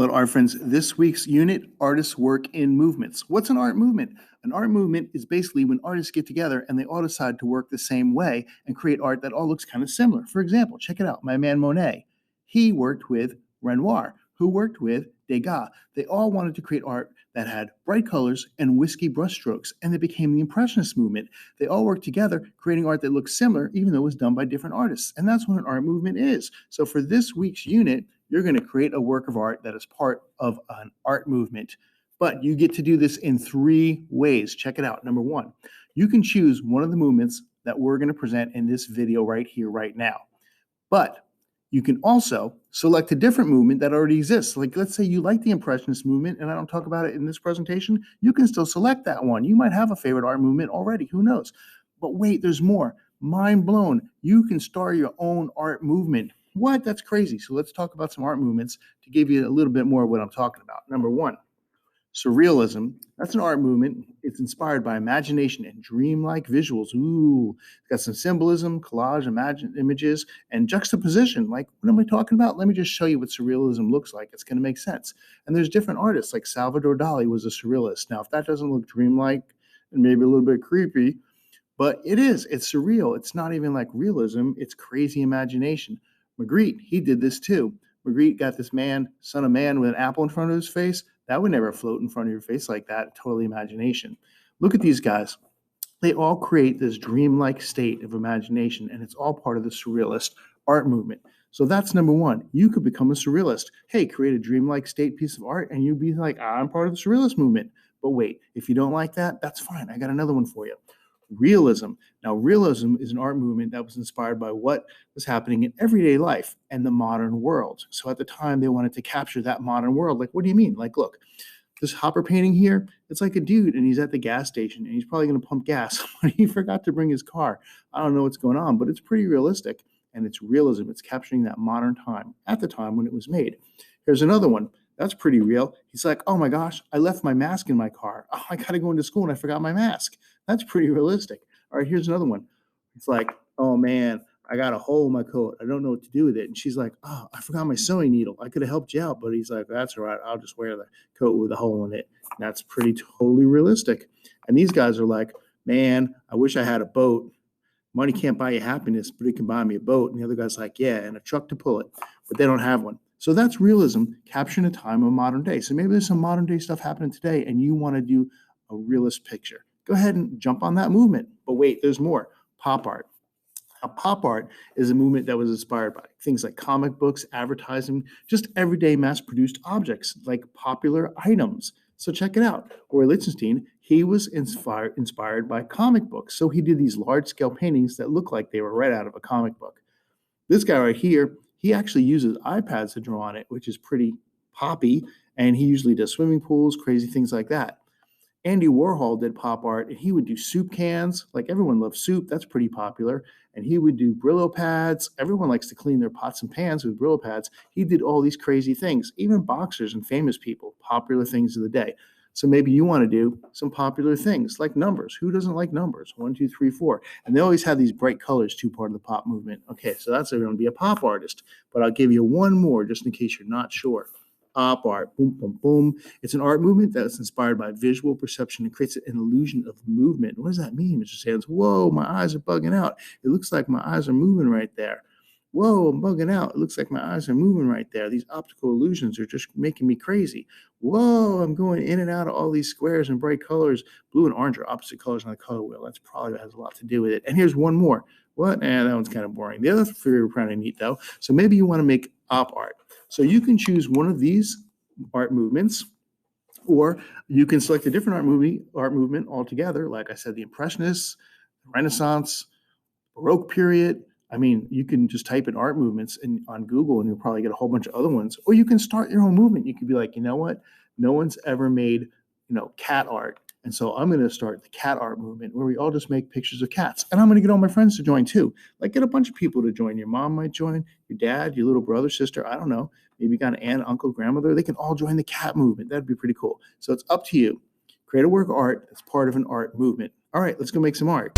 Untitled Art Friends. This week's unit, Artists Work in Movements. What's an art movement? An art movement is basically when artists get together and they all decide to work the same way and create art that all looks kind of similar. For example, check it out. My man Monet, he worked with Renoir, who worked with Degas. They all wanted to create art that had bright colors and whiskey brushstrokes, and it became the Impressionist movement. They all worked together, creating art that looks similar, even though it was done by different artists. And that's what an art movement is. So for this week's unit, you're going to create a work of art that is part of an art movement. But you get to do this in 3 ways. Check it out. Number 1, you can choose one of the movements that we're going to present in this video right here, right now. But you can also select a different movement that already exists. Like, let's say you like the Impressionist movement, and I don't talk about it in this presentation. You can still select that one. You might have a favorite art movement already. Who knows? But wait, there's more. Mind blown. You can start your own art movement. What? That's crazy. So let's talk about some art movements to give you a little bit more of what I'm talking about. Number 1, Surrealism. That's an art movement. It's inspired by imagination and dreamlike visuals. Ooh, it's got some symbolism, collage, images, and juxtaposition. Like, what am I talking about? Let me just show you what Surrealism looks like. It's going to make sense. And there's different artists, like Salvador Dali was a Surrealist. Now, if that doesn't look dreamlike and maybe a little bit creepy, but it is. It's surreal. It's not even like realism. It's crazy imagination. Magritte, he did this too. Magritte got this man, son of man, with an apple in front of his face. That would never float in front of your face like that. Totally imagination. Look at these guys. They all create this dreamlike state of imagination, and it's all part of the surrealist art movement. So that's number 1. You could become a surrealist. Hey, create a dreamlike state piece of art, and you'd be like, I'm part of the surrealist movement. But wait, if you don't like that, that's fine. I got another one for you. Realism. Now, realism is an art movement that was inspired by what was happening in everyday life and the modern world. So at the time, they wanted to capture that modern world. Like, what do you mean? Like, look, this Hopper painting here, it's like a dude, and he's at the gas station, and he's probably going to pump gas, but he forgot to bring his car. I don't know what's going on, but it's pretty realistic, and it's realism. It's capturing that modern time at the time when it was made. Here's another one. That's pretty real. He's like, oh my gosh, I left my mask in my car. Oh, I got to go into school and I forgot my mask. That's pretty realistic. All right, here's another one. It's like, oh man, I got a hole in my coat. I don't know what to do with it. And she's like, oh, I forgot my sewing needle. I could have helped you out. But he's like, that's all right. I'll just wear the coat with a hole in it. And that's pretty totally realistic. And these guys are like, man, I wish I had a boat. Money can't buy you happiness, but it can buy me a boat. And the other guy's like, yeah, and a truck to pull it. But they don't have one. So that's realism, capturing a time of modern day. So maybe there's some modern day stuff happening today and you want to do a realist picture. Go ahead and jump on that movement. But wait, there's more. Pop art. Now, pop art is a movement that was inspired by things like comic books, advertising, just everyday mass-produced objects like popular items. So check it out. Roy Lichtenstein, he was inspired by comic books. So he did these large-scale paintings that look like they were right out of a comic book. This guy right here, he actually uses iPads to draw on it, which is pretty poppy, and he usually does swimming pools, crazy things like that. Andy Warhol did pop art, and he would do soup cans. Like, everyone loves soup. That's pretty popular. And he would do Brillo pads. Everyone likes to clean their pots and pans with Brillo pads. He did all these crazy things. Even boxers and famous people, popular things of the day. So maybe you want to do some popular things like numbers. Who doesn't like numbers? 1, 2, 3, 4. And they always have these bright colors too, part of the pop movement. Okay, so that's going to be a pop artist. But I'll give you one more just in case you're not sure. Pop art, boom, boom, boom. It's an art movement that's inspired by visual perception and creates an illusion of movement. What does that mean, Mr. Sands? Whoa, my eyes are bugging out. It looks like my eyes are moving right there. Whoa, I'm bugging out. It looks like my eyes are moving right there. These optical illusions are just making me crazy. Whoa, I'm going in and out of all these squares and bright colors. Blue and orange are opposite colors on the color wheel. That's probably has a lot to do with it. And here's one more. What? That one's kind of boring. The other three are kind of neat, though. So maybe you want to make op art. So you can choose one of these art movements, or you can select a different art movement altogether. Like I said, the Impressionists, Renaissance, Baroque period. I mean, you can just type in art movements on Google and you'll probably get a whole bunch of other ones. Or you can start your own movement. You could be like, you know what? No one's ever made, cat art. And so I'm going to start the cat art movement where we all just make pictures of cats. And I'm going to get all my friends to join too. Like, get a bunch of people to join. Your mom might join, your dad, your little brother, sister. I don't know. Maybe you got an aunt, uncle, grandmother. They can all join the cat movement. That'd be pretty cool. So it's up to you. Create a work of art that's part of an art movement. All right, let's go make some art.